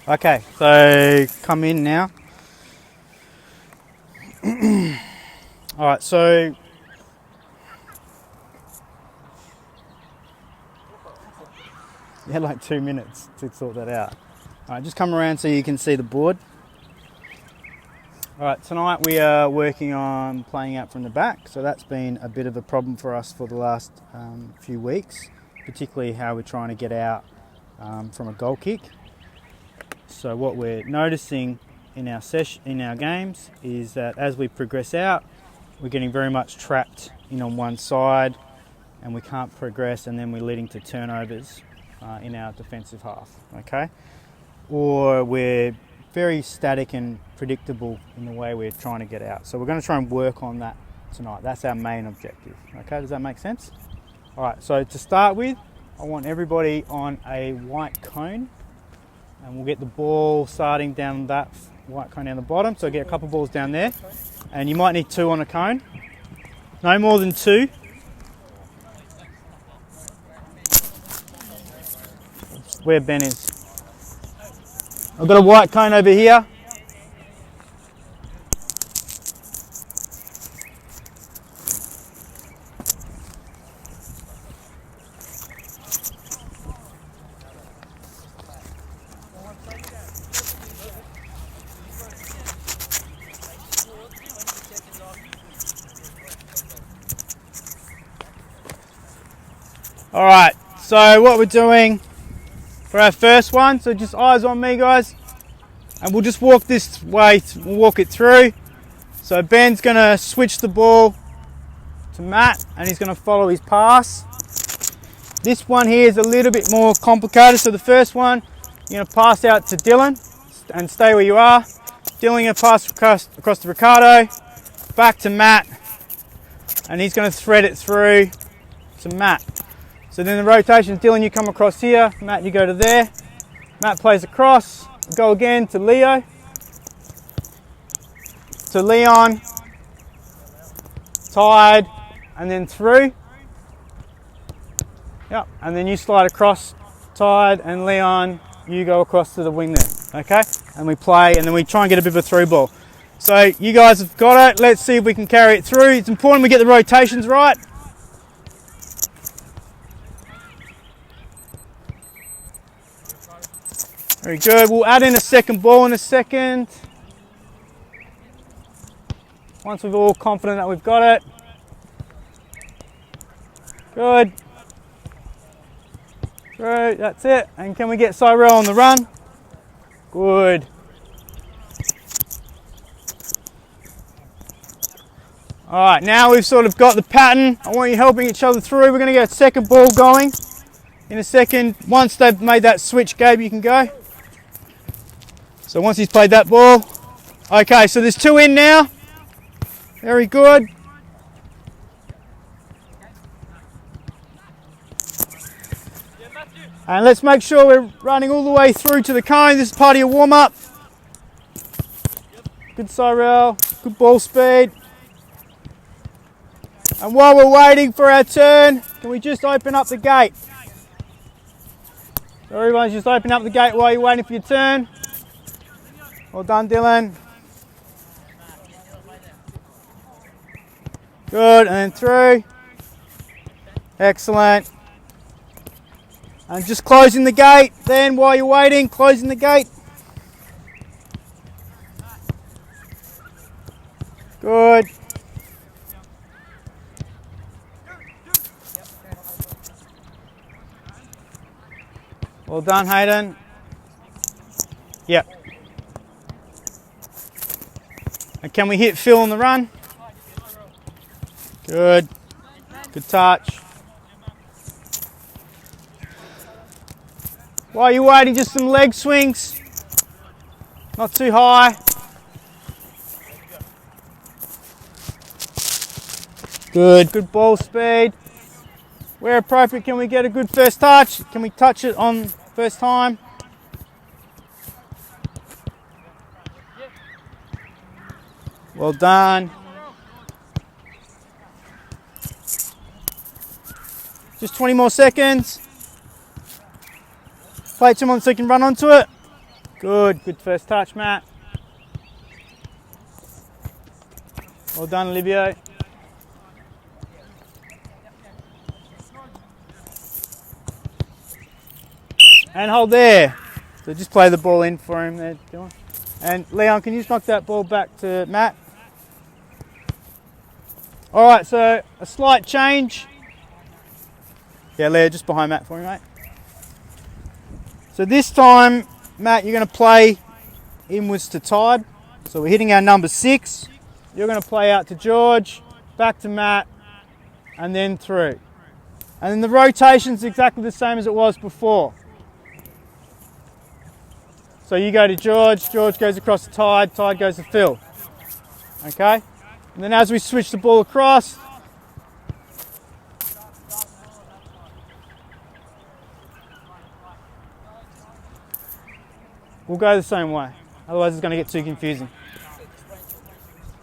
Okay, so come in now. Alright, so you had like 2 minutes to sort that out. Alright, just come around so you can see the board. Alright, tonight we are working on playing out from the back, so that's been a bit of a problem for us for the last few weeks, particularly how we're trying to get out from a goal kick. So what we're noticing in our games is that as we progress out, we're getting very much trapped in on one side and we can't progress, and then we're leading to turnovers in our defensive half, okay? Or we're very static and predictable in the way we're trying to get out. So we're going to try and work on that tonight. That's our main objective, okay? Does that make sense? All right, so to start with, I want everybody on a white cone, and we'll get the ball starting down that white cone down the bottom. So get a couple balls down there, and you might need 2 on a cone. No more than 2. Where Ben is. I've got a white cone over here. All right, so what we're doing for our first one, so just eyes on me, guys, and we'll just walk this way, we'll walk it through. So Ben's gonna switch the ball to Matt, and he's gonna follow his pass. This one here is a little bit more complicated. So the first one, you're gonna pass out to Dylan and stay where you are. Dylan gonna pass across to Ricardo, back to Matt, and he's gonna thread it through to Matt. So then the rotation, Dylan, you come across here, Matt, you go to there. Matt plays across, go again to Leo, to Leon, Tide, and then through. Yep, and then you slide across, Tide and Leon, you go across to the wing there, okay? And we play, and then we try and get a bit of a through ball. So you guys have got it, let's see if we can carry it through. It's important we get the rotations right. Very good. We'll add in a second ball in a second. Once we're all confident that we've got it. Good. Through, that's it. And can we get Cyrell on the run? Good. All right, now we've sort of got the pattern. I want you helping each other through. We're going to get a second ball going in a second. Once they've made that switch, Gabe, you can go. So once he's played that ball. Okay, so there's 2 in now. Very good. And let's make sure we're running all the way through to the cone. This is part of your warm-up. Good Cyrell, good ball speed. And while we're waiting for our turn, can we just open up the gate? So everyone's just open up the gate while you're waiting for your turn. Well done, Dylan. Good, and then through. Excellent. And just closing the gate then while you're waiting, closing the gate. Good. Well done, Hayden. Yep. And can we hit Phil on the run? Good. Good touch. While you're waiting, just some leg swings. Not too high. Good. Good ball speed. Where appropriate, can we get a good first touch? Can we touch it on first time? Well done. Just 20 more seconds. Play 2 more so you can run onto it. Good. Good first touch, Matt. Well done, Olivia. And hold there. So just play the ball in for him there, Dylan. And Leon, can you just knock that ball back to Matt? All right, so a slight change. Yeah, Leo, just behind Matt for me, mate. So this time, Matt, you're going to play inwards to Tide. So we're hitting our number 6. You're going to play out to George, back to Matt, and then through. And then the rotation's exactly the same as it was before. So you go to George, George goes across to Tide, Tide goes to Phil. Okay? And then as we switch the ball across, we'll go the same way. Otherwise it's going to get too confusing.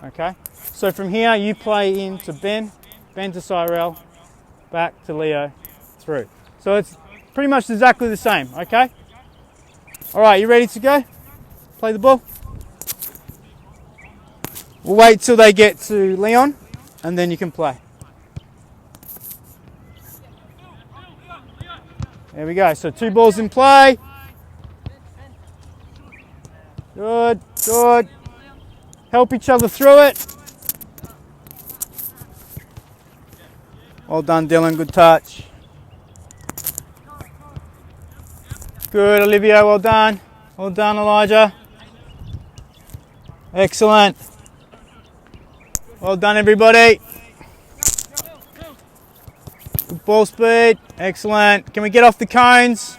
Okay? So from here you play into Ben, Ben to Cyrell, back to Leo, through. So it's pretty much exactly the same, okay? All right, you ready to go? Play the ball. We'll wait till they get to Leon, and then you can play. There we go. So 2 balls in play. Good, good. Help each other through it. Well done, Dylan. Good touch. Good, Olivia, well done. Well done, Elijah. Excellent. Well done, everybody. Good ball speed. Excellent. Can we get off the cones?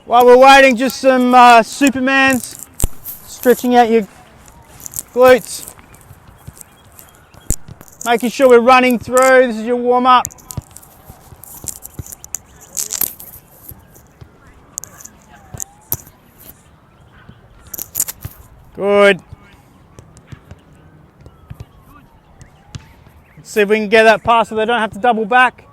While we're waiting, just some Supermans. Stretching out your glutes. Making sure we're running through. This is your warm-up. Good. Let's see if we can get that pass so they don't have to double back.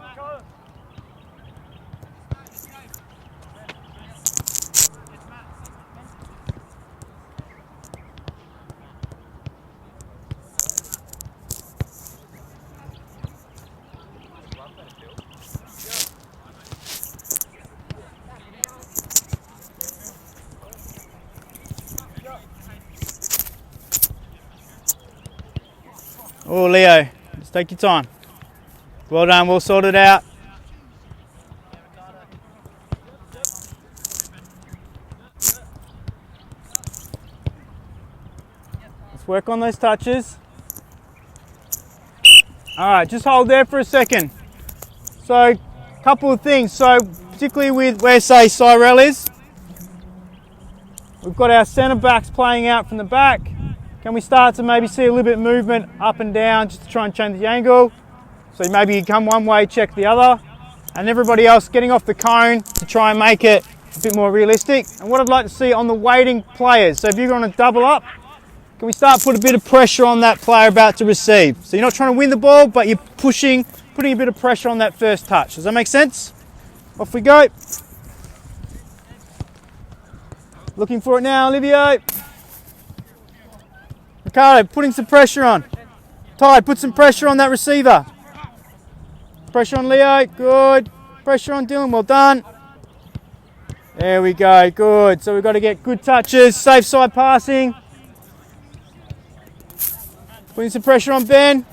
Oh, Leo, just take your time. Well done, we'll sort it out. Let's work on those touches. All right, just hold there for a second. So, a couple of things. So, particularly with where, say, Cyrell is, we've got our centre backs playing out from the back. Can we start to maybe see a little bit of movement up and down just to try and change the angle? So maybe you come one way, check the other, and everybody else getting off the cone to try and make it a bit more realistic. And what I'd like to see on the waiting players, so if you're going to double up, can we start put a bit of pressure on that player about to receive? So you're not trying to win the ball, but you're putting a bit of pressure on that first touch. Does that make sense? Off we go. Looking for it now, Olivia. Ricardo, putting some pressure on. Tide, put some pressure on that receiver. Pressure on Leo, good. Pressure on Dylan, well done. There we go, good. So we've got to get good touches, safe side passing. Putting some pressure on Ben.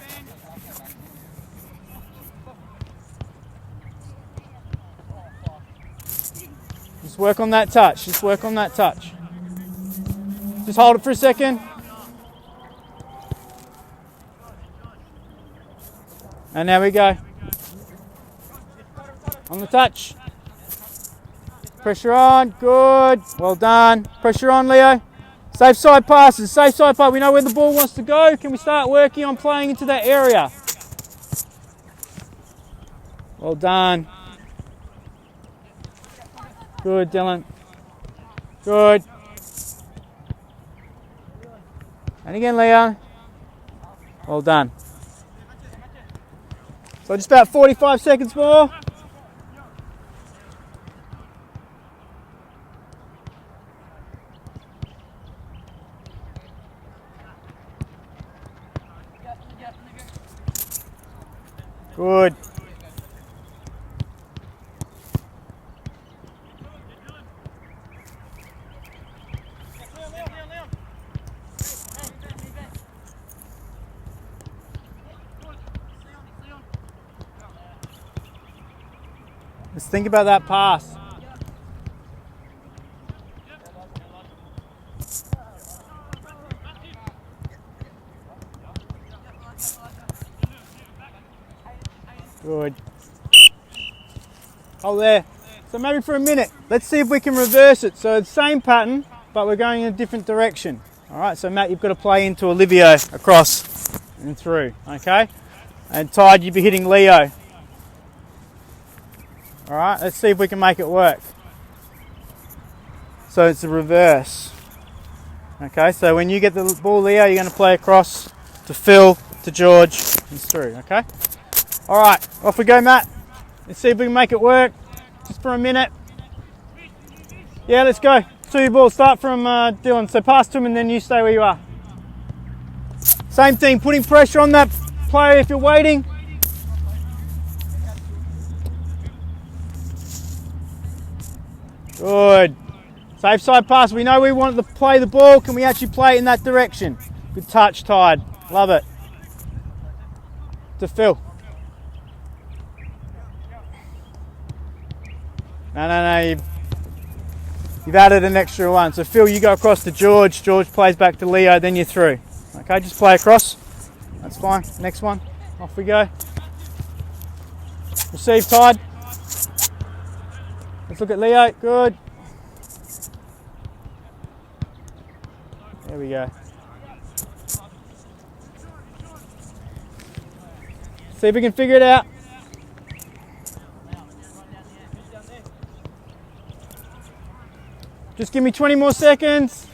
Just work on that touch. Just work on that touch. Just hold it for a second. And there we go. On the touch. Pressure on. Good. Well done. Pressure on, Leo. Safe side passes. Safe side pass. We know where the ball wants to go. Can we start working on playing into that area? Well done. Good, Dylan. Good. And again, Leo. Well done. So just about 45 seconds more. Good. Let's think about that pass. Good. Hold there. So maybe for a minute, let's see if we can reverse it. So the same pattern, but we're going in a different direction. All right, so Matt, you've got to play into Olivia across and through, okay? And Tide, you'd be hitting Leo. All right, let's see if we can make it work. So it's a reverse. Okay, so when you get the ball, Leo, you're going to play across to Phil, to George, and through, okay? All right, off we go, Matt. Let's see if we can make it work, just for a minute. Yeah, let's go. So your ball, start from Dylan. So pass to him and then you stay where you are. Same thing, putting pressure on that player if you're waiting. Good. Safe side pass. We know we want to play the ball. Can we actually play it in that direction? Good touch, Tide. Love it. To Phil. No. You've added an extra one. So Phil, you go across to George. George plays back to Leo. Then you're through. Okay, just play across. That's fine. Next one. Off we go. Receive, Tide. Let's look at Leo. Good. There we go. See if we can figure it out. Just give me 20 more seconds.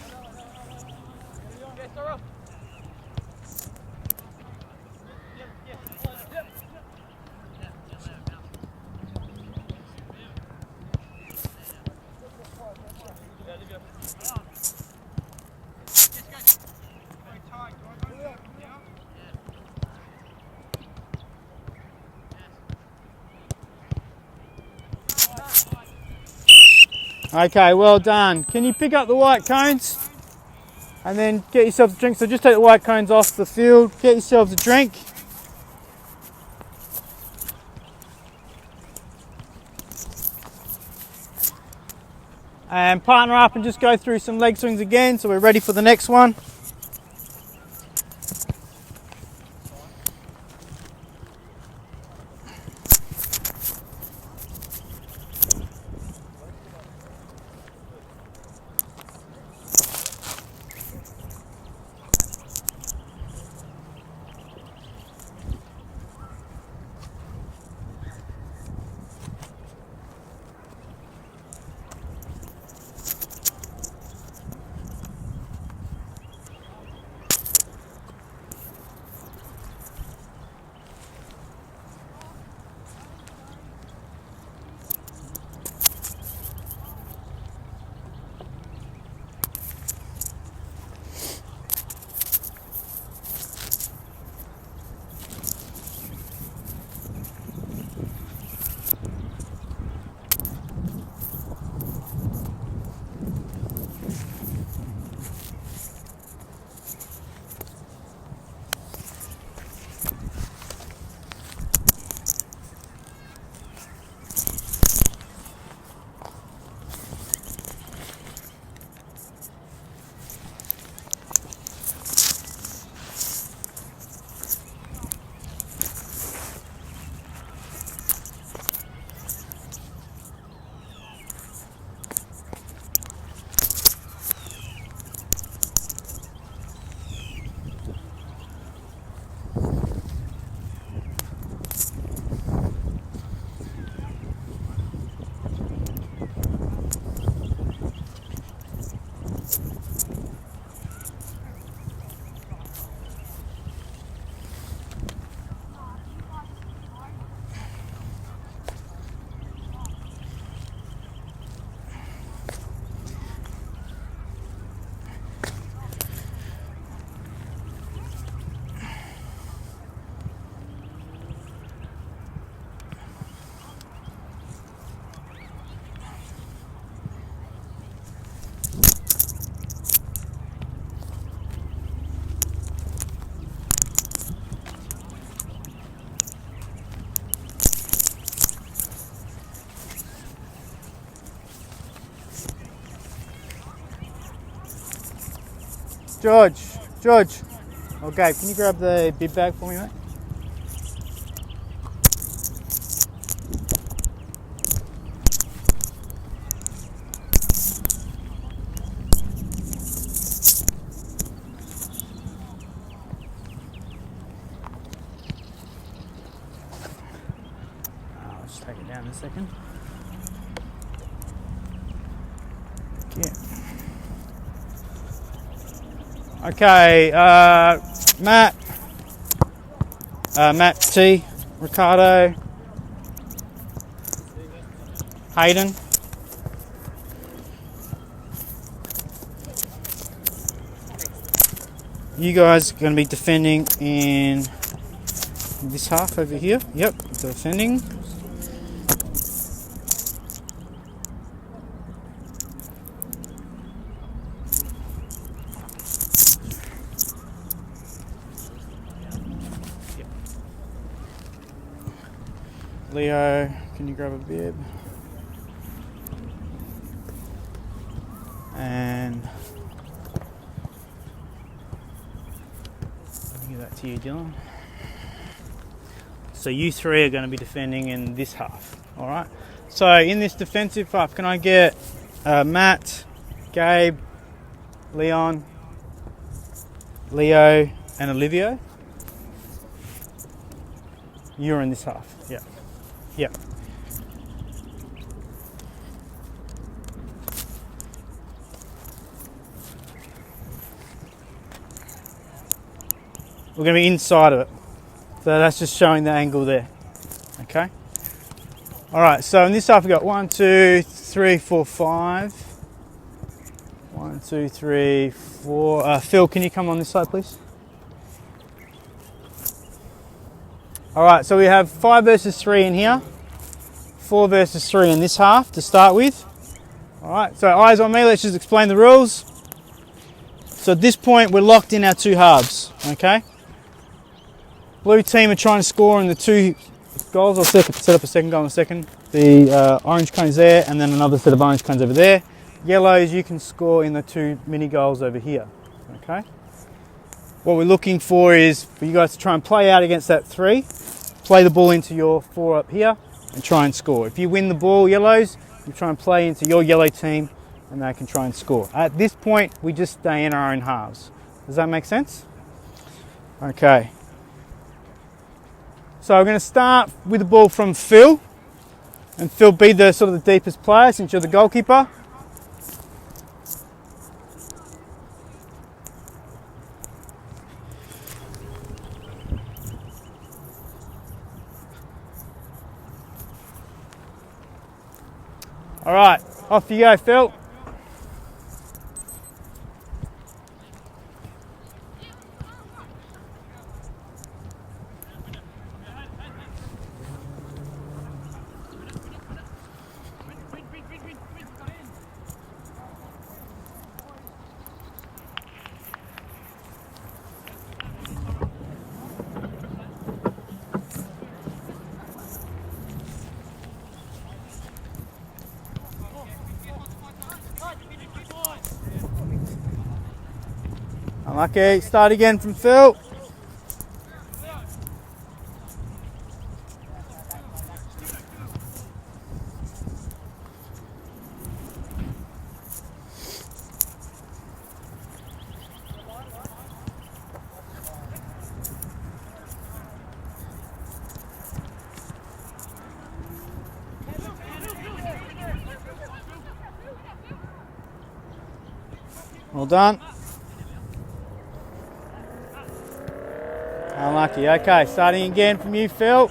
Okay, well done. Can you pick up the white cones and then get yourself a drink? So just take the white cones off the field, get yourselves a drink. And partner up and just go through some leg swings again so we're ready for the next one. George. Oh, Gabe, can you grab the bib bag for me, mate? I'll just take it down in a second. Yeah. Okay, Matt T, Ricardo, Hayden. You guys are going to be defending in this half over here. Yep, defending. Leo, can you grab a bib? And I'll give that to you, Dylan. So you three are going to be defending in this half, all right? So in this defensive half, can I get Matt, Gabe, Leon, Leo, and Olivia? You're in this half, yeah. Yep. We're going to be inside of it. So that's just showing the angle there. Okay. All right, so in this half we've got 1, 2, 3, 4, 5. 1, 2, 3, 4. Phil, can you come on this side, please? All right, so we have 5 versus 3 in here, 4 versus 3 in this half to start with. All right, so eyes on me, let's just explain the rules. So at this point, we're locked in our 2 halves, okay? Blue team are trying to score in the 2 goals. I'll set up a second goal in a second. The orange cone's there, and then another set of orange cones over there. Yellows, you can score in the 2 mini goals over here, okay? What we're looking for is for you guys to try and play out against that 3, play the ball into your 4 up here and try and score. If you win the ball, yellows, you try and play into your yellow team and they can try and score. At this point, we just stay in our own halves. Does that make sense? Okay. So we're going to start with the ball from Phil, and Phil be the sort of the deepest player since you're the goalkeeper. All right, off you go, Phil. Unlucky. Start again from Phil. Well done. Unlucky. Okay, starting again from you, Phil.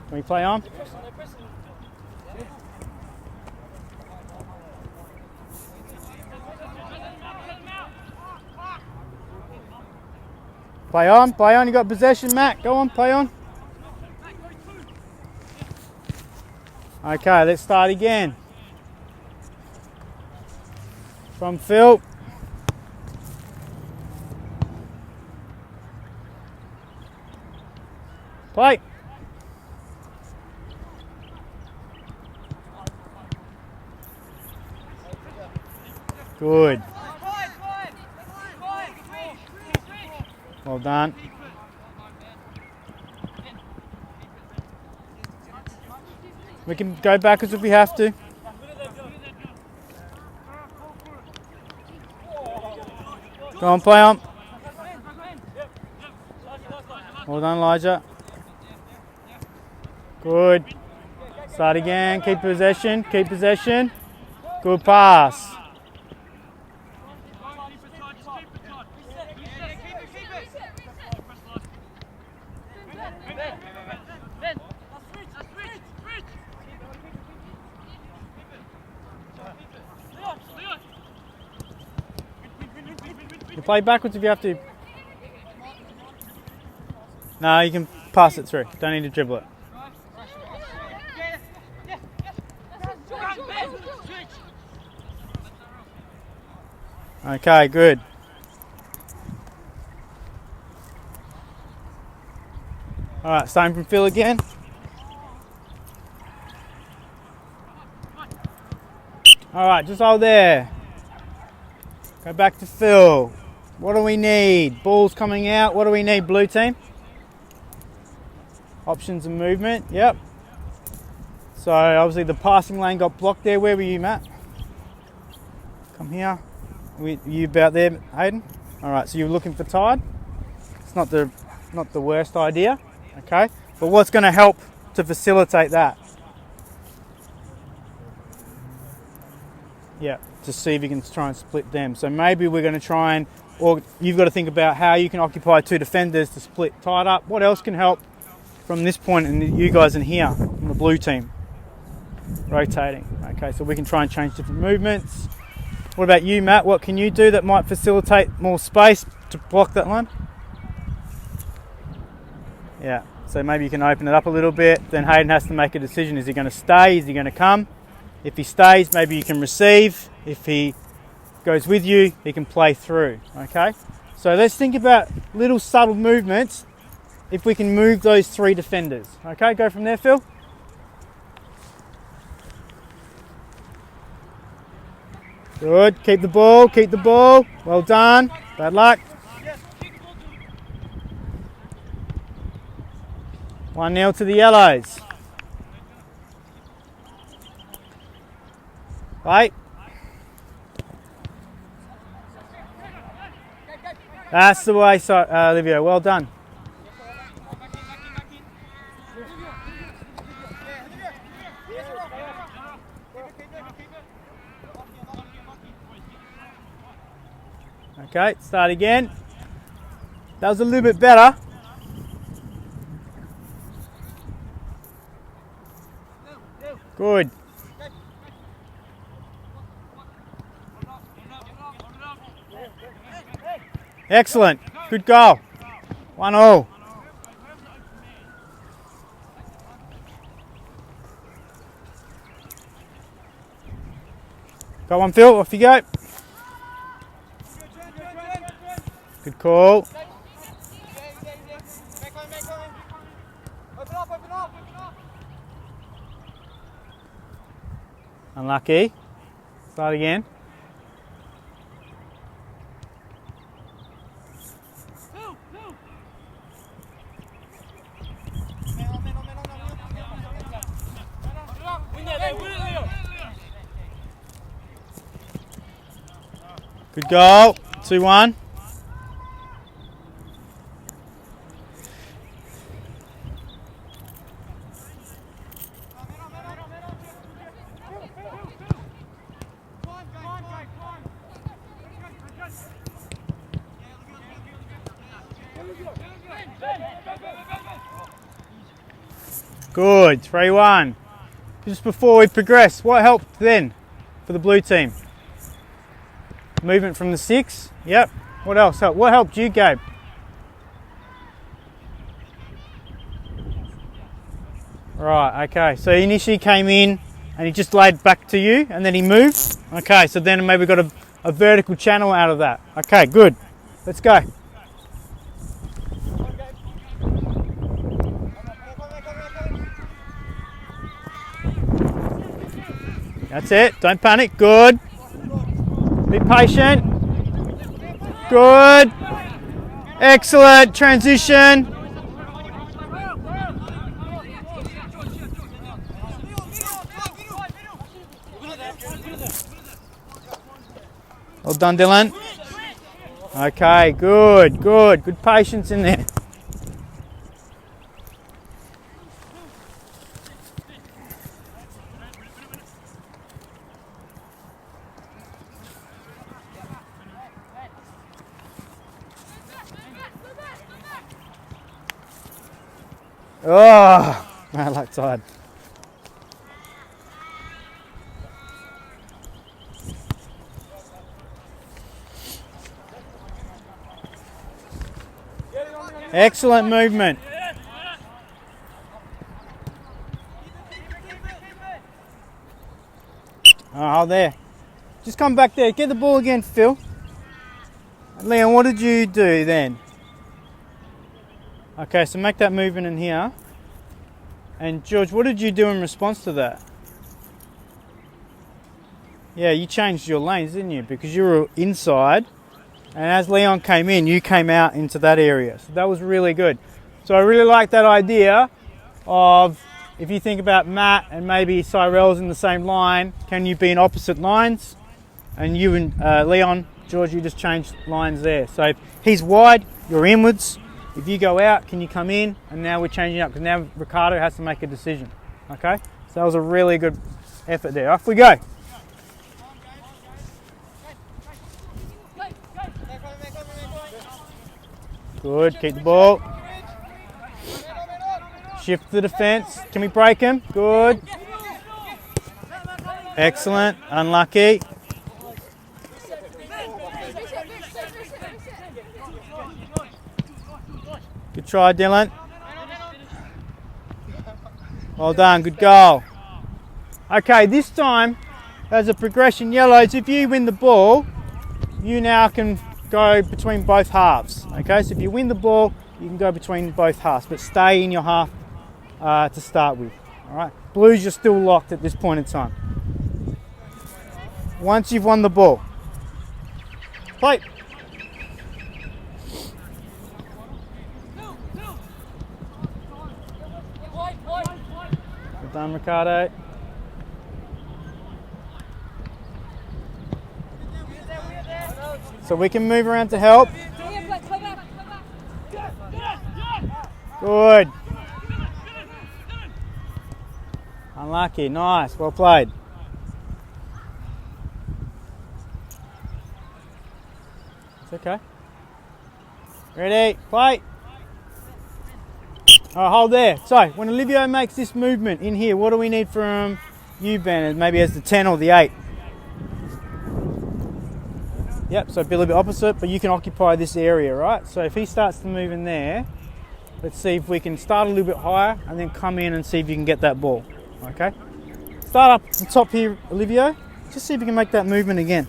Can we play on? Play on, you got possession, Matt. Go on, play on. Okay, let's start again. From Phil. Play. Good. Well done. We can go backwards if we have to. Go on, play on. Well done, Elijah. Good. Start again. Keep possession. Keep possession. Good pass. You play backwards if you have to. No, you can pass it through. Don't need to dribble it. Okay, good. All right, starting from Phil again. All right, just hold there. Go back to Phil. What do we need? Ball's coming out. What do we need, blue team? Options and movement, yep. So obviously the passing lane got blocked there. Where were you, Matt? Come here. You about there, Hayden? All right, so you're looking for tide. It's not the worst idea, okay? But what's going to help to facilitate that? Yeah, to see if you can try and split them. So maybe we're going to try and, or you've got to think about how you can occupy two defenders to split tight up. What else can help from this point and you guys in here, in the blue team? Rotating. Okay, so we can try and change different movements. What about you, Matt? What can you do that might facilitate more space to block that line? Yeah, so maybe you can open it up a little bit. Then Hayden has to make a decision. Is he going to stay? Is he going to come? If he stays, maybe you can receive. If he goes with you, he can play through, okay? So let's think about little subtle movements if we can move those three defenders. Okay, go from there, Phil. Good, keep the ball, keep the ball. Well done, bad luck. 1-0 to the Yellows. Right. That's the way, so, Olivia, well done. Okay, start again. That was a little bit better. Good. Excellent. Good goal. 1-1. Got one, Phil. Off you go. Good call. Unlucky. Start again. Good goal. 2-1. Good, 3-1. Just before we progress, what helped then for the blue team? Movement from the 6. Yep. What else helped? What helped you, Gabe? Right, okay. So he initially came in and he just laid back to you and then he moved. Okay, so then maybe we got a vertical channel out of that. Okay, good. Let's go. That's it. Don't panic. Good. Be patient. Good. Excellent. Transition. Well done, Dylan. Okay, good, good. Good patience in there. Oh, man, like tired. Excellent movement. Oh, there. Just come back there. Get the ball again, Phil. Leon, what did you do then? Okay, so make that movement in here. And George, what did you do in response to that? Yeah, you changed your lanes, didn't you? Because you were inside. And as Leon came in, you came out into that area. So that was really good. So I really like that idea of, if you think about Matt and maybe Cyrell's in the same line, can you be in opposite lines? And you and Leon, George, you just changed lines there. So if he's wide, you're inwards. If you go out, can you come in? And now we're changing up because now Ricardo has to make a decision. Okay? So that was a really good effort there. Off we go. Good, keep the ball. Shift the defence. Can we break him? Good. Excellent. Unlucky. Good try, Dylan. Well done, good goal. Okay, this time, as a progression, Yellows, if you win the ball, you now can go between both halves. Okay, so if you win the ball, you can go between both halves, but stay in your half to start with. All right, Blues, you're still locked at this point in time. Once you've won the ball, play. Well done, Ricardo. So we can move around to help. Good. Unlucky. Nice. Well played. It's okay. Ready? Play. All right, hold there. So when Olivia makes this movement in here, what do we need from you, Ben? Maybe as the 10 or the 8. Yep, so be a little bit opposite, but you can occupy this area, right? So if he starts to move in there, let's see if we can start a little bit higher and then come in and see if you can get that ball, okay? Start up the top here, Olivia. Just see if you can make that movement again.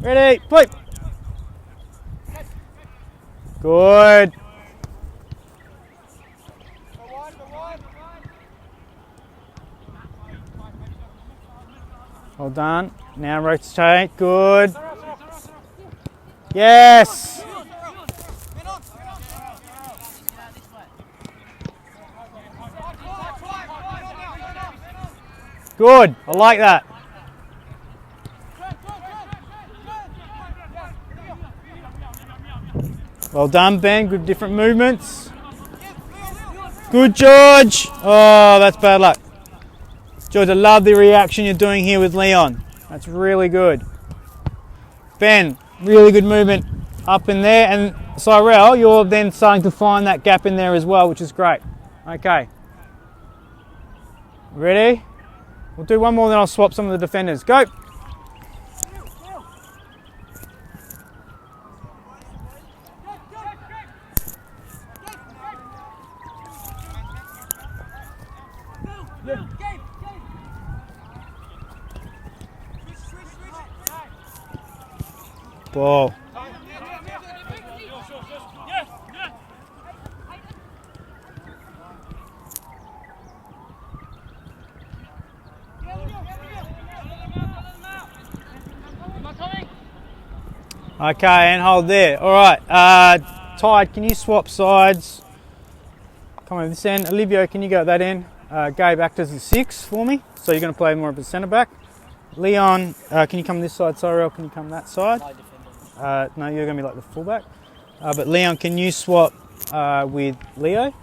Ready, play. Good. Well done. Now rotate. Good. Yes. Good. I like that. Well done, Ben. Good different movements. Good, George. Oh, that's bad luck. George, I love the reaction you're doing here with Leon. That's really good. Ben, really good movement up in there. And Cyrell, you're then starting to find that gap in there as well, which is great. Okay. Ready? We'll do one more, then I'll swap some of the defenders. Go. Ball. Okay, and hold there. All right, Tide, can you swap sides? Come over this end. Olivia, can you go at that end? Gabe, act as the 6 for me. So you're going to play more of a centre back. Leon, can you come this side? Cyril, can you come that side? No, you're going to be like the fullback. But Leon, can you swap with Leo?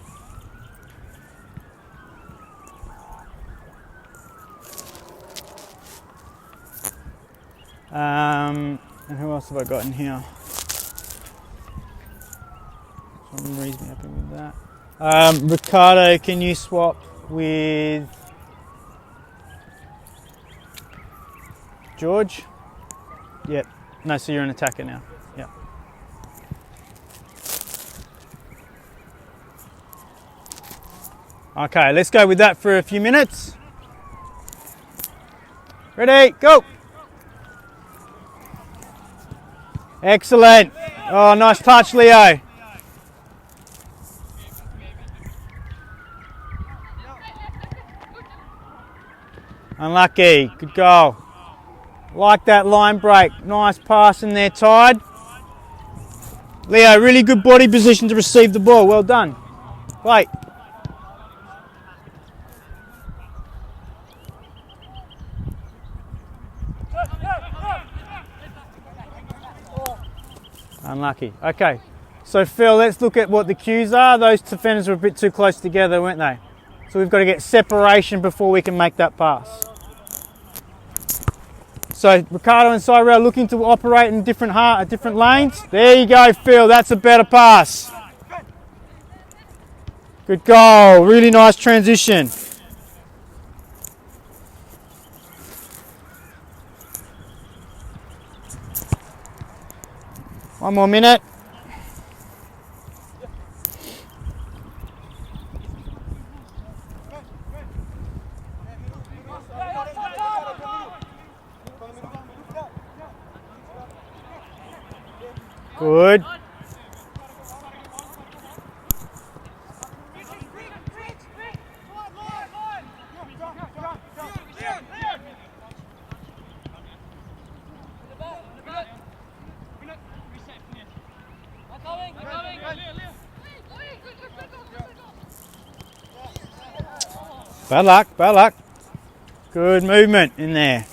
And who else have I got in here? Some reason happy with that. Ricardo, can you swap with George? Yep. No, so you're an attacker now. Yep. Okay, let's go with that for a few minutes. Ready, go! Excellent. Oh, nice touch, Leo. Unlucky. Good goal. Like that line break. Nice pass in there, Tide. Leo, really good body position to receive the ball. Well done. Wait. Unlucky. Okay. So, Phil, let's look at what the cues are. Those defenders were a bit too close together, weren't they? So we've got to get separation before we can make that pass. So Ricardo and Cyril looking to operate in different lanes. There you go, Phil. That's a better pass. Good goal. Really nice transition. One more minute. Good. Bad luck, bad luck. Good movement in there.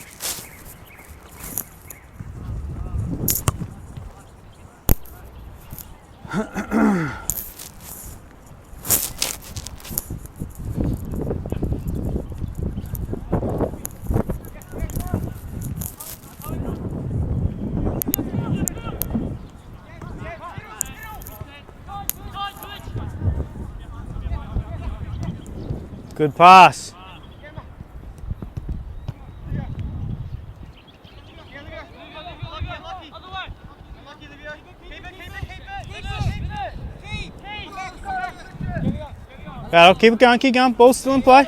Good pass. Battle, keep it going, keep going. Ball's still in play.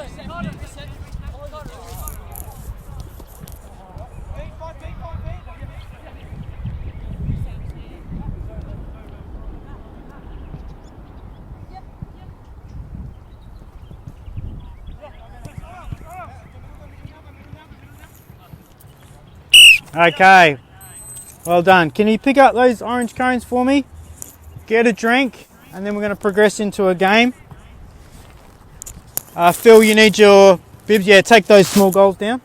Okay, well done. Can you pick up those orange cones for me? Get a drink, and then we're going to progress into a game. Phil, you need your bibs. Yeah, take those small goals down.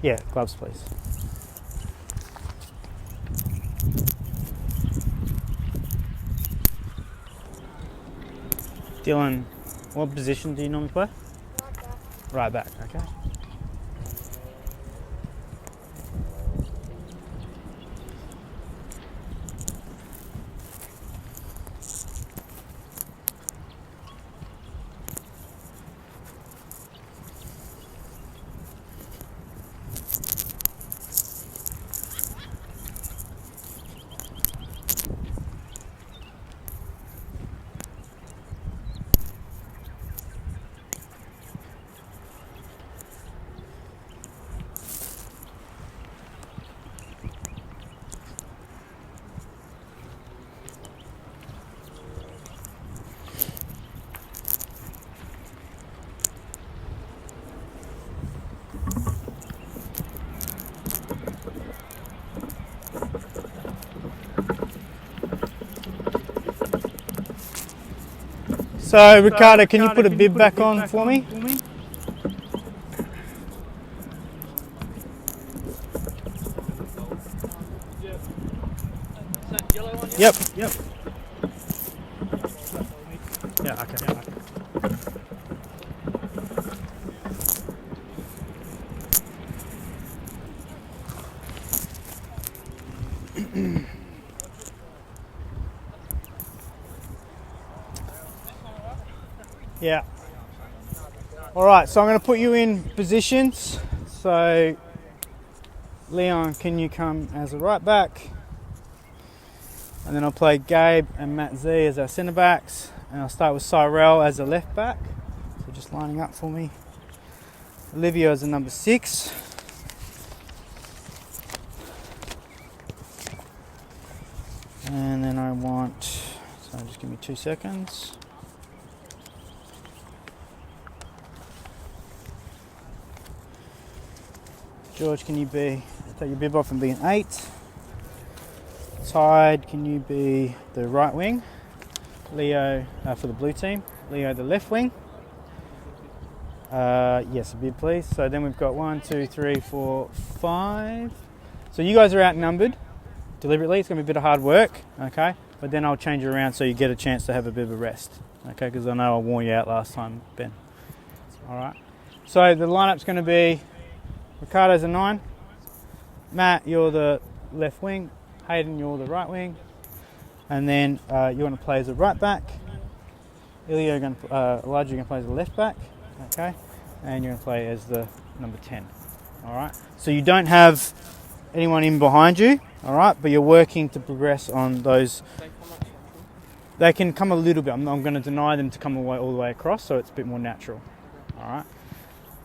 Yeah, gloves please. Dylan, what position do you normally play? Right back, okay. So Ricardo, can you put a bib back on for me? Yep. Yeah, okay. Yeah. All right, so I'm going to put you in positions. So, Leon, can you come as a right back? And then I'll play Gabe and Matt Z as our centre backs. And I'll start with Cyrell as a left back. So just lining up for me. Olivia as a number 6. And then I want, so just give me 2 seconds. George, can you take your bib off and be an 8? Tide, can you be the right wing? Leo for the blue team. Leo the left wing. Yes, a bib please. So then we've got 1, 2, 3, 4, 5. So you guys are outnumbered deliberately. It's going to be a bit of hard work, okay? But then I'll change it around so you get a chance to have a bit of a rest, okay? Because I know I wore you out last time, Ben. All right. So the lineup's going to be Ricardo's a 9. Matt, you're the left wing. Hayden, you're the right wing. And then you want to play as a right back. Elijah, you're going to play as a left back. Okay. And you're going to play as the number 10. All right. So you don't have anyone in behind you. All right. But you're working to progress on those. They can come a little bit. I'm going to deny them to come all the way across so it's a bit more natural. All right.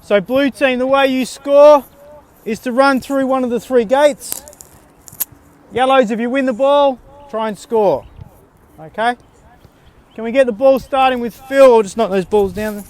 So blue team, the way you score is to run through one of the 3 gates. Yellows, if you win the ball, try and score. Okay? Can we get the ball starting with Phil, or just knock those balls down there?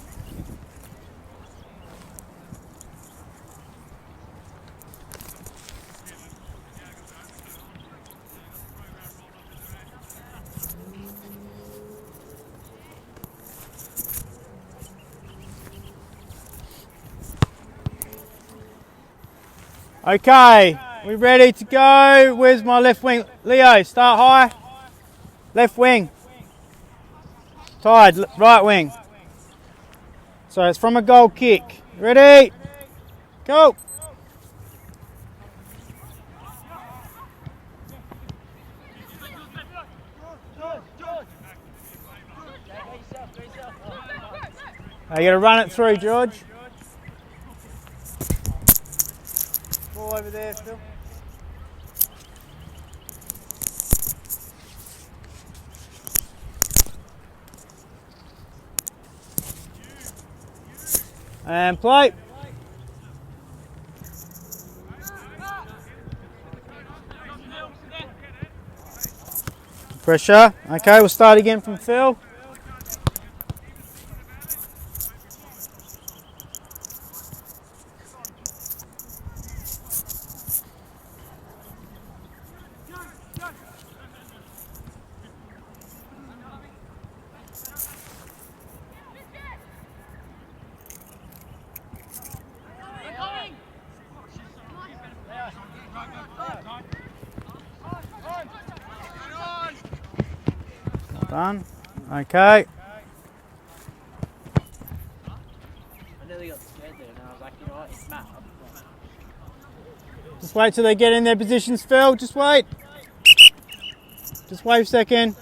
Okay, we ready to go? Where's my left wing? Leo, start high. Left wing. Tide, right wing. So it's from a goal kick. Ready? Go. You got to run it through, George. Ball over there, Phil. And play. Pressure. Okay, we'll start again from Phil. Done. Okay. I nearly got scared there and I was like, you know what, it's Matt. Just wait till they get in their positions, Phil. Just wait. Just wait a second.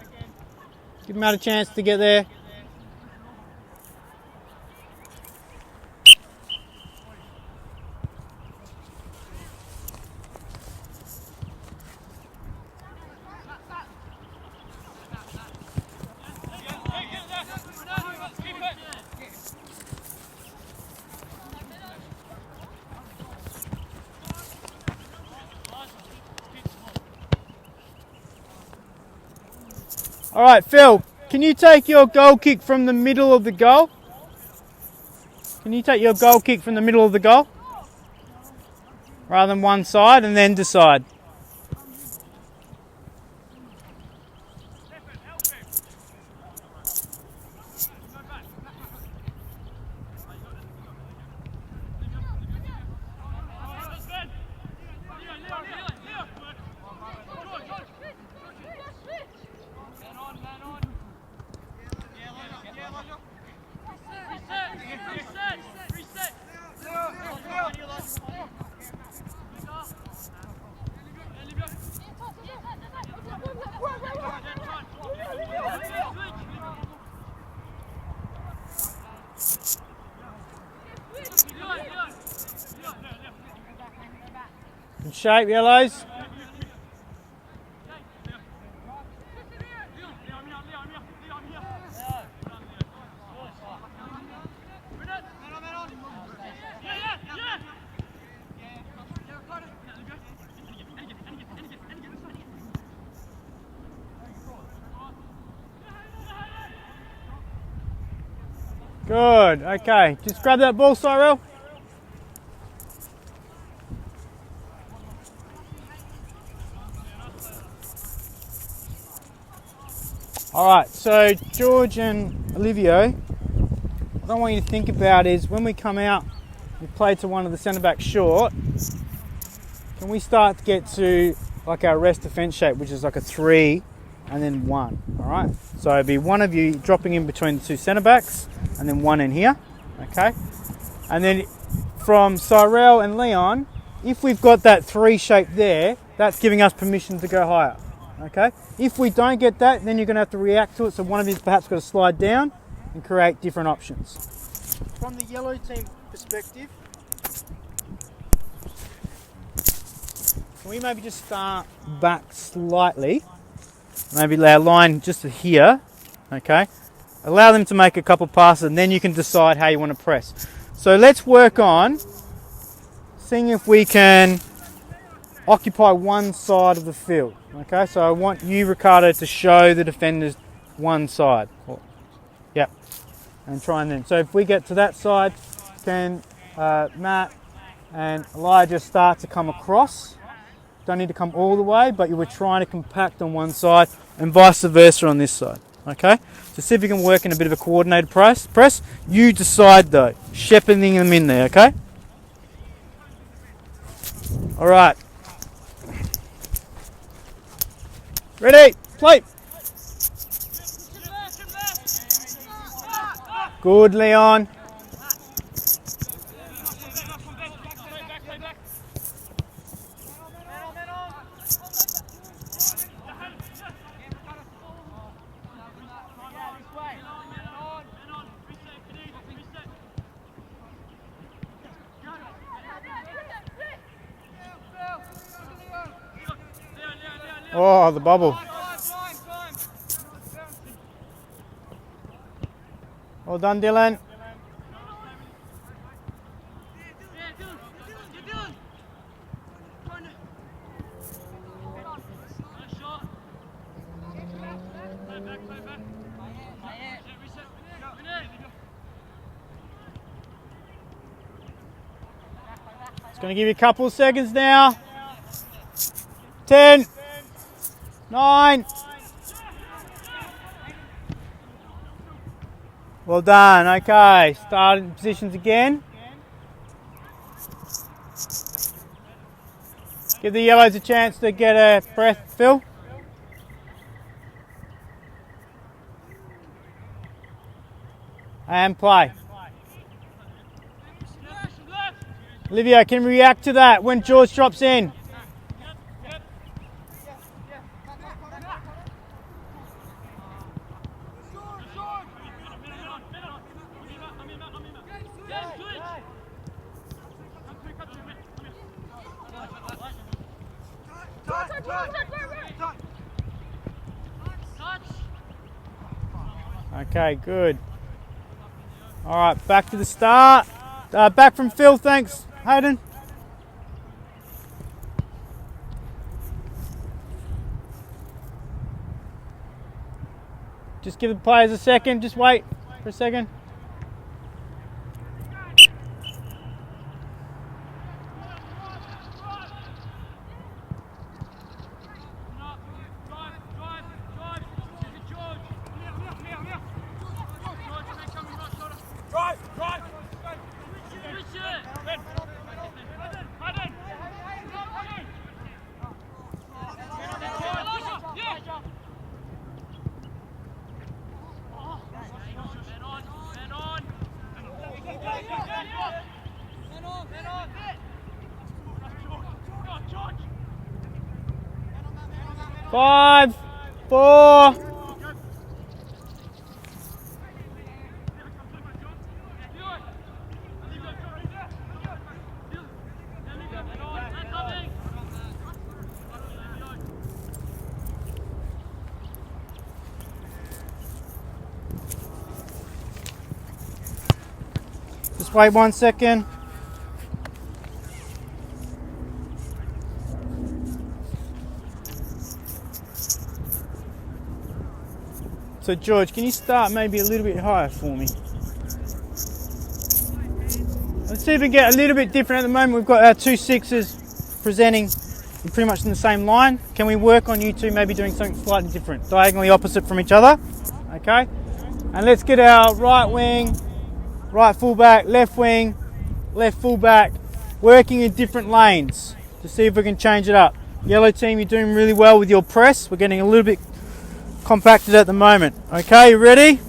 Give Matt a chance to get there. All right, Phil, can you take your goal kick from the middle of the goal? Can you take your goal kick from the middle of the goal? Rather than one side and then decide. Good shape, yellows. Good, okay. Just grab that ball, Cyril. Alright, so George and Olivia, what I want you to think about is when we come out, we play to one of the centre backs short, can we start to get to like our rest defence shape, which is like a 3 and then 1, alright? So it'd be one of you dropping in between the two centre backs and then one in here, okay? And then from Cyril and Leon, if we've got that 3 shape there, that's giving us permission to go higher, okay? If we don't get that, then you're going to have to react to it, so one of you's perhaps got to slide down and create different options. From the yellow team perspective, can we maybe just start back slightly? Maybe lay a line just to here, okay? Allow them to make a couple passes and then you can decide how you want to press. So let's work on seeing if we can occupy one side of the field, okay? So I want you, Ricardo, to show the defenders one side. Yep, and try and then. So if we get to that side, can Matt and Elijah start to come across? Don't need to come all the way, but you were trying to compact on one side and vice versa on this side, okay? So see if you can work in a bit of a coordinated press. You decide though, shepherding them in there, okay? All right. Ready, play. Good, Leon. Oh, the bubble. Well done, Dylan. It's going to give you a couple of seconds now. 10, 9. Well done, okay, starting positions again. Give the yellows a chance to get a breath, Phil. And play. Olivia, can react to that when George drops in. Okay, good. All right, back to the start. Back from Phil, thanks, Hayden. Just give the players a second, just wait for a second. 5, 4. Just wait 1 second. So George, can you start maybe a little bit higher for me? Let's see if we get a little bit different. At the moment we've got our 2 6s presenting pretty much in the same line. Can we work on you two maybe doing something slightly different, diagonally opposite from each other? Okay. And let's get our right wing, right fullback, left wing, left fullback, working in different lanes to see if we can change it up. Yellow team, you're doing really well with your press. We're getting a little bit compacted at the moment. Okay, you ready?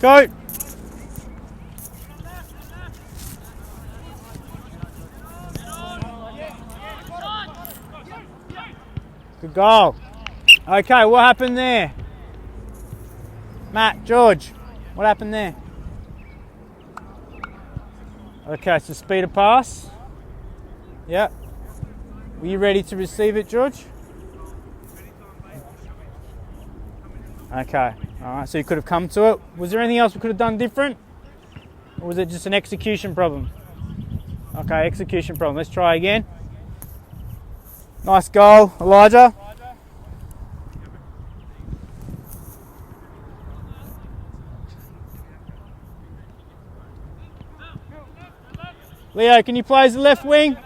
Go. Good goal. Okay, what happened there? Matt, George, what happened there? Okay, so speed of pass. Yep. Were you ready to receive it, George? Okay, alright, so you could have come to it. Was there anything else we could have done different? Or was it just an execution problem? Okay, execution problem. Let's try again. Nice goal, Elijah. Leo, can you play as the left wing?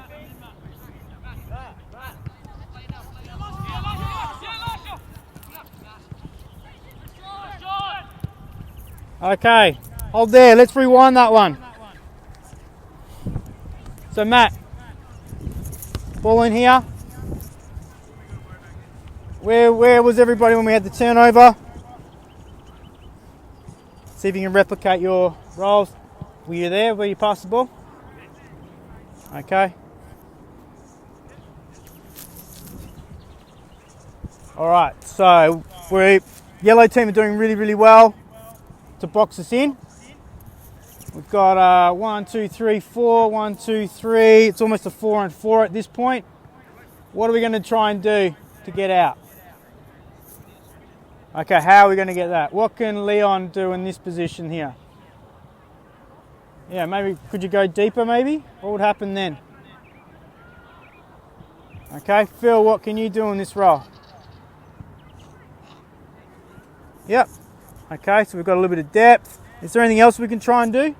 Okay, hold there. Let's rewind that one. So Matt, ball in here. Where was everybody when we had the turnover? See if you can replicate your roles. Were you there? Were you past the ball? Okay. All right, so yellow team are doing really, really well to box us in. We've got 1, 2, 3, 4, 1, 2, 3. It's almost a 4 and 4 at this point. What are we going to try and do to get out? Okay, how are we going to get that? What can Leon do in this position here? Yeah, maybe, could you go deeper maybe? What would happen then? Okay, Phil, what can you do in this role? Yep. Okay, so we've got a little bit of depth. Is there anything else we can try and do?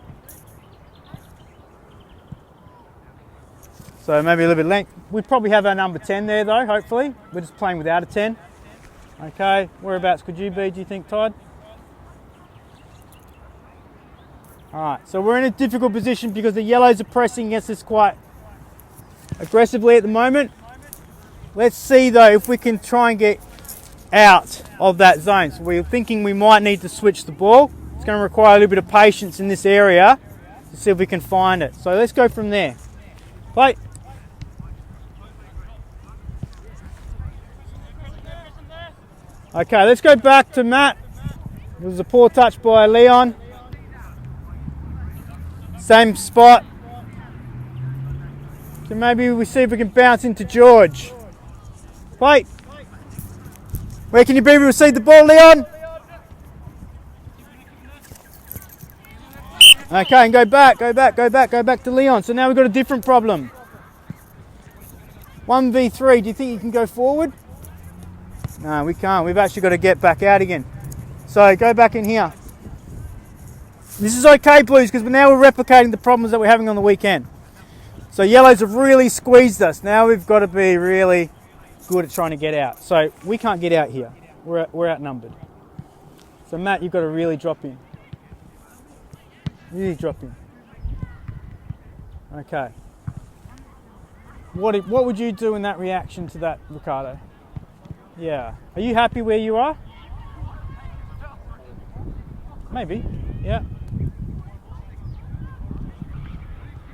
So maybe a little bit of length. We probably have our number 10 there though, hopefully. We're just playing without a 10. Okay, whereabouts could you be, do you think, Todd? Alright, so we're in a difficult position because the yellows are pressing against us quite aggressively at the moment. Let's see though if we can try and get out of that zone. So we're thinking we might need to switch the ball. It's going to require a little bit of patience in this area to see if we can find it. So let's go from there. Play. Okay, let's go back to Matt. It was a poor touch by Leon. Same spot. So maybe we see if we can bounce into George. Play. Where can you be to receive the ball, Leon? Okay, and go back to Leon. So now we've got a different problem. 1v3, do you think you can go forward? No, we can't. We've actually got to get back out again. So go back in here. This is okay, Blues, because now we're replicating the problems that we're having on the weekend. So yellows have really squeezed us. Now we've got to be really good at trying to get out. So we can't get out here. We're outnumbered. So Matt, you've got to really drop in. Really drop in. Okay. What would you do in that reaction to that, Ricardo? Yeah. Are you happy where you are? Maybe. Yeah.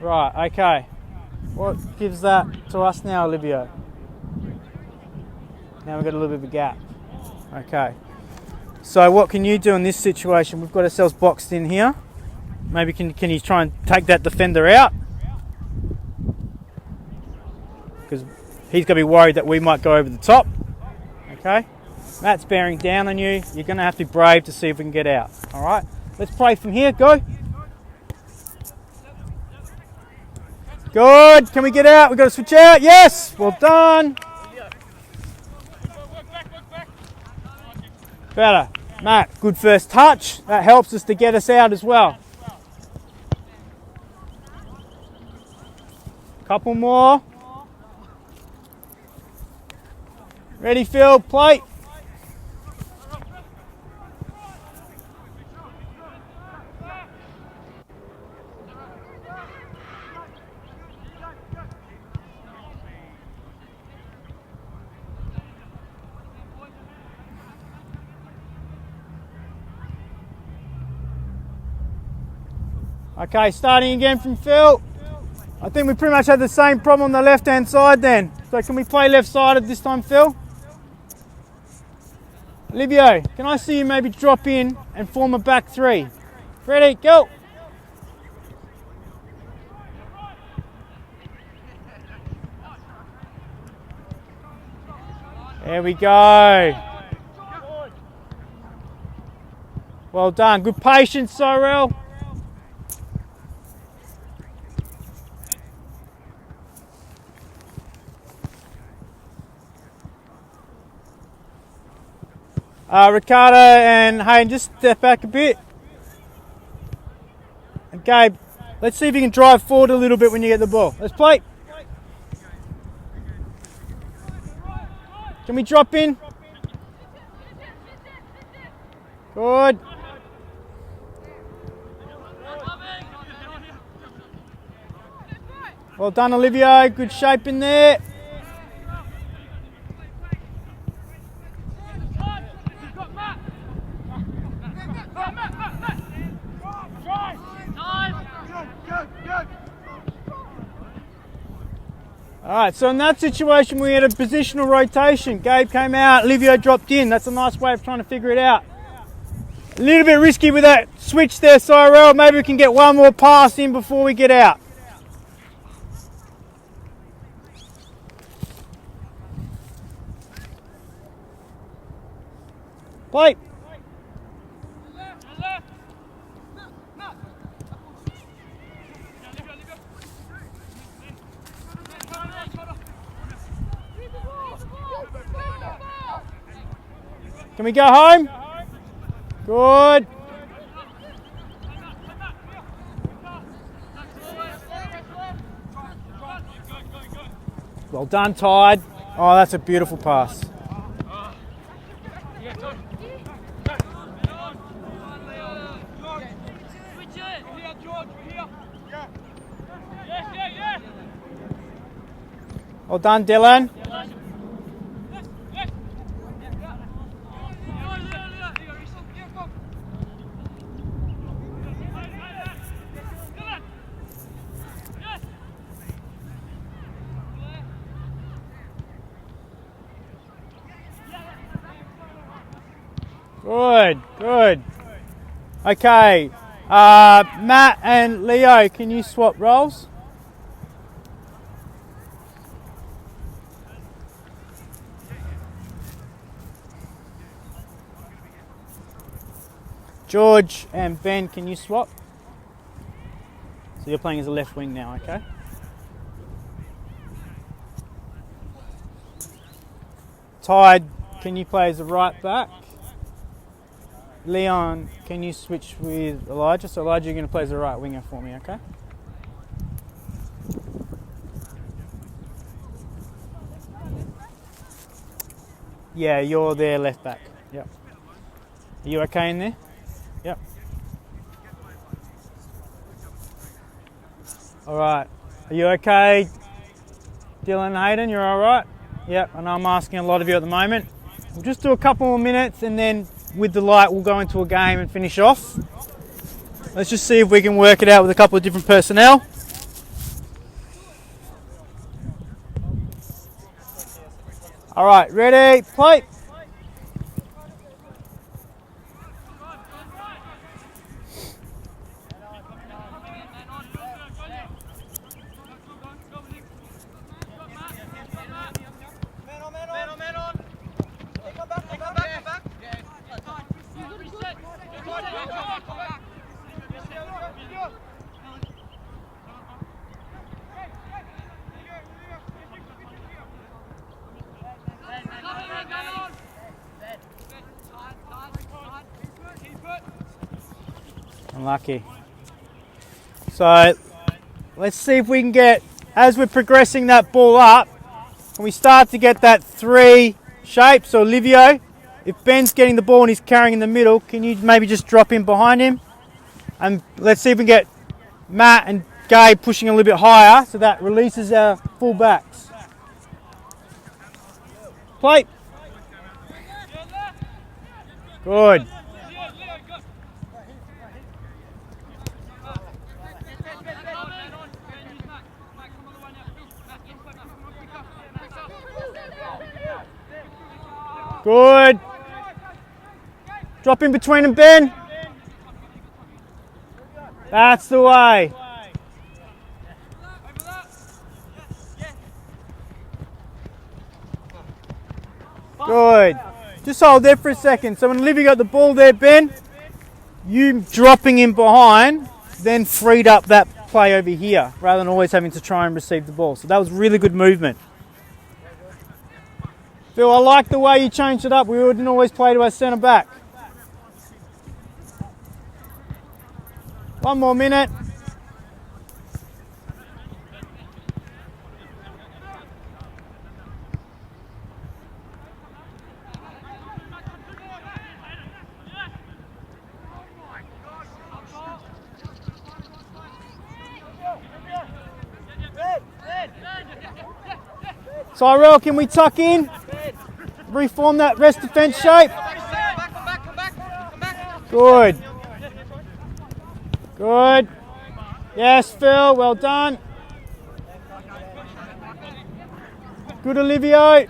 Right, okay. What gives that to us now, Olivia? Now we've got a little bit of a gap. Okay. So what can you do in this situation? We've got ourselves boxed in here. Maybe can you try and take that defender out? Because he's going to be worried that we might go over the top. Okay. Matt's bearing down on you. You're going to have to be brave to see if we can get out. All right. Let's play from here. Go. Good. Can we get out? We've got to switch out. Yes. Well done. Better. Matt, good first touch. That helps us to get us out as well. Couple more. Ready, Phil? Play. Okay, starting again from Phil. I think we pretty much had the same problem on the left-hand side then. So can we play left-sided this time, Phil? Livio, can I see you maybe drop in and form a back three? Ready, go! There we go. Well done. Good patience, Cyril. Ricardo and Hayden, just step back a bit. And Gabe, let's see if you can drive forward a little bit when you get the ball. Let's play. Can we drop in? Good. Well done, Olivia. Good shape in there. Alright, so in that situation we had a positional rotation. Gabe came out, Livio dropped in. That's a nice way of trying to figure it out. A little bit risky with that switch there, Cyril. Maybe we can get one more pass in before we get out. Play. Can we go home? Good. Well done, Tide. Oh, that's a beautiful pass. Well done, Dylan. Good, good. Okay, Matt and Leo, can you swap roles? George and Ben, can you swap? So you're playing as a left wing now, okay? Tide, can you play as a right back? Leon, can you switch with Elijah? So Elijah, you're going to play as a right winger for me, okay? Yeah, you're their left back. Yep. Are you okay in there? Yep. All right. Are you okay, Dylan Hayden? You're all right? Yep. I know I'm asking a lot of you at the moment. We'll just do a couple more minutes and then with the light we'll go into a game and finish off. Let's just see if we can work it out with a couple of different personnel. All right, ready, play. Unlucky. So let's see if we can get, as we're progressing that ball up, and we start to get that 3 shape. So Olivio, if Ben's getting the ball and he's carrying in the middle, can you maybe just drop in behind him? And let's see if we can get Matt and Gabe pushing a little bit higher, so that releases our full backs. Play. Good. Good. Drop in between them, Ben. That's the way. Good. Just hold there for a second. So when Olivia got the ball there, Ben, you dropping in behind, then freed up that play over here, rather than always having to try and receive the ball. So that was really good movement. Phil, I like the way you changed it up. We wouldn't always play to our centre back. 1 more minute. Cyril, can we tuck in? Reform that rest defence shape. Good. Good. Yes, Phil, well done. Good, Olivio.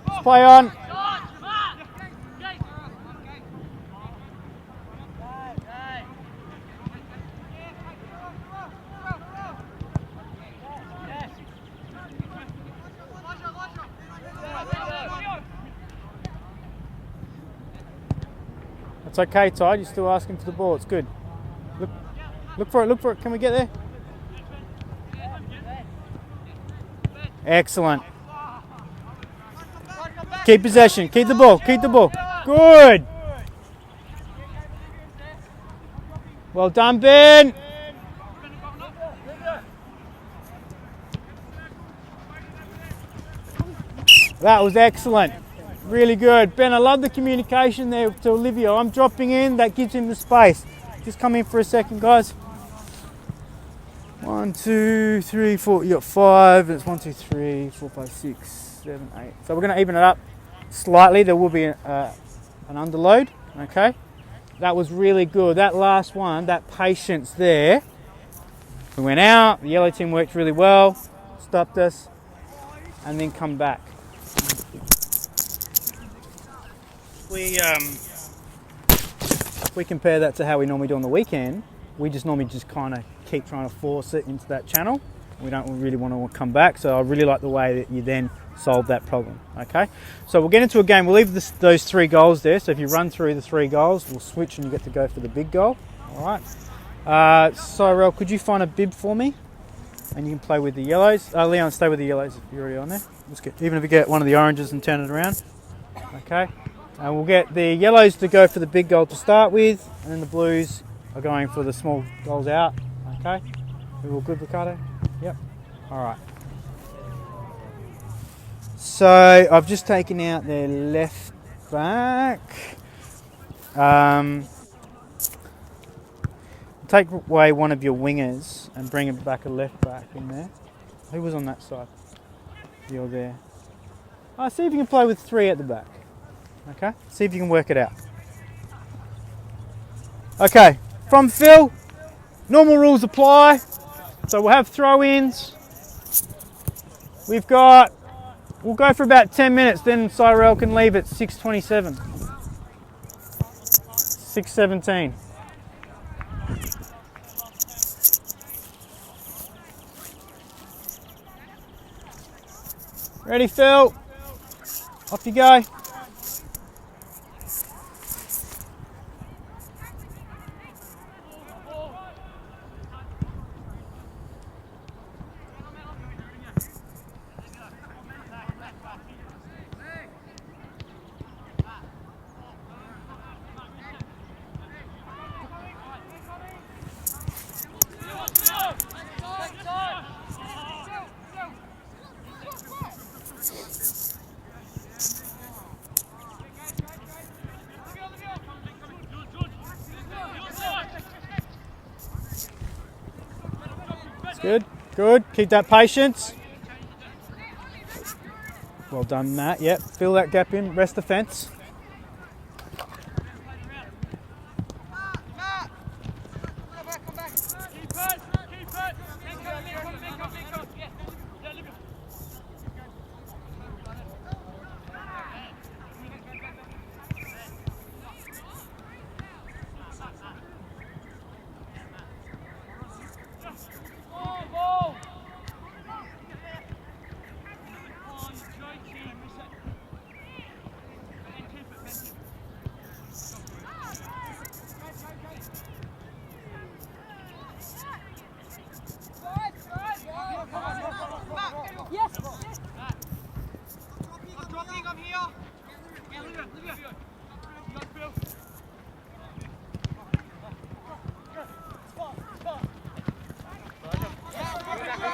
Let's play on. It's okay, Ty, you're still asking for the ball, it's good. Look for it, can we get there? Excellent. Keep possession, keep the ball. Good. Well done, Ben. That was excellent. Really good. Ben, I love the communication there to Olivia. I'm dropping in, that gives him the space. Just come in for a second, guys. 1, 2, 3, 4, you got 5, and it's 1, 2, 3, 4, 5, 6, 7, 8. So we're going to even it up slightly. There will be an underload, okay? That was really good. That last one, that patience there. We went out, the yellow team worked really well, stopped us, and then come back. If we compare that to how we normally do on the weekend, we just normally kind of keep trying to force it into that channel. We don't really want to come back, so I really like the way that you then solve that problem. Okay, so we'll get into a game. We'll leave those 3 goals there, so if you run through the 3 goals, we'll switch and you get to go for the big goal. All right, Cyril, could you find a bib for me? And you can play with the yellows. Leon, stay with the yellows if you're already on there. Even if you get one of the oranges and turn it around. Okay. And we'll get the yellows to go for the big goal to start with, and then the blues are going for the small goals out. Okay? We all good, Ricardo? Yep. All right. So I've just taken out their left back. Take away one of your wingers and bring it back a left back in there. Who was on that side? You're there. See if you can play with 3 at the back. Okay, see if you can work it out. Okay, from Phil, normal rules apply. So we'll have throw-ins. We'll go for about 10 minutes, then Cyrell can leave at 6:27. 6:17. Ready, Phil? Off you go. Good, good. Keep that patience. Well done, Matt. Yep, fill that gap in. Rest the fence.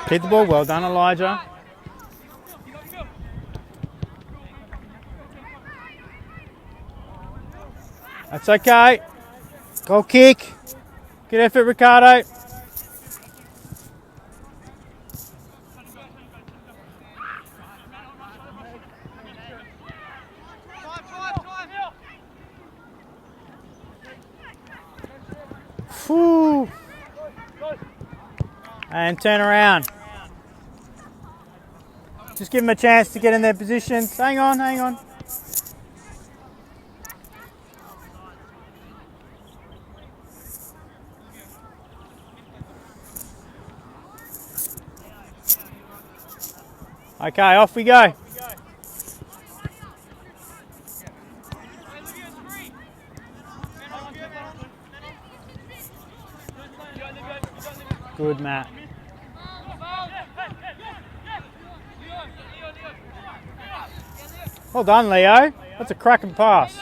Keep the ball. Well done, Elijah. That's okay. Goal kick. Good effort, Ricardo. Whew. And turn around. Just give them a chance to get in their positions. Hang on, hang on. Okay, off we go. Good, Matt. Well done, Leo. That's a cracking pass.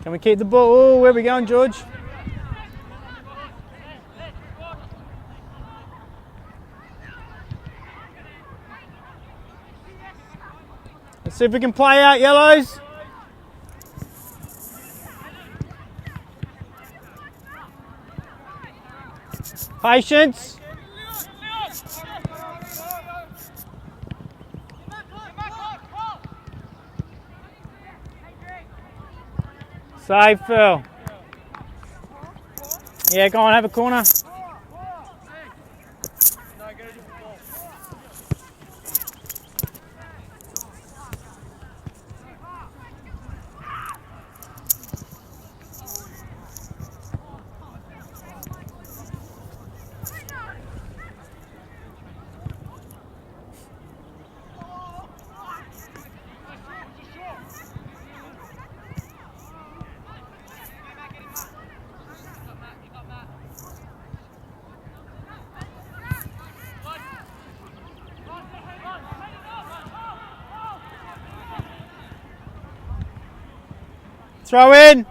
Can we keep the ball? Oh, where are we going, George? Let's see if we can play out, yellows. Patience. Save, Phil. Yeah, go on, have a corner. Throw in.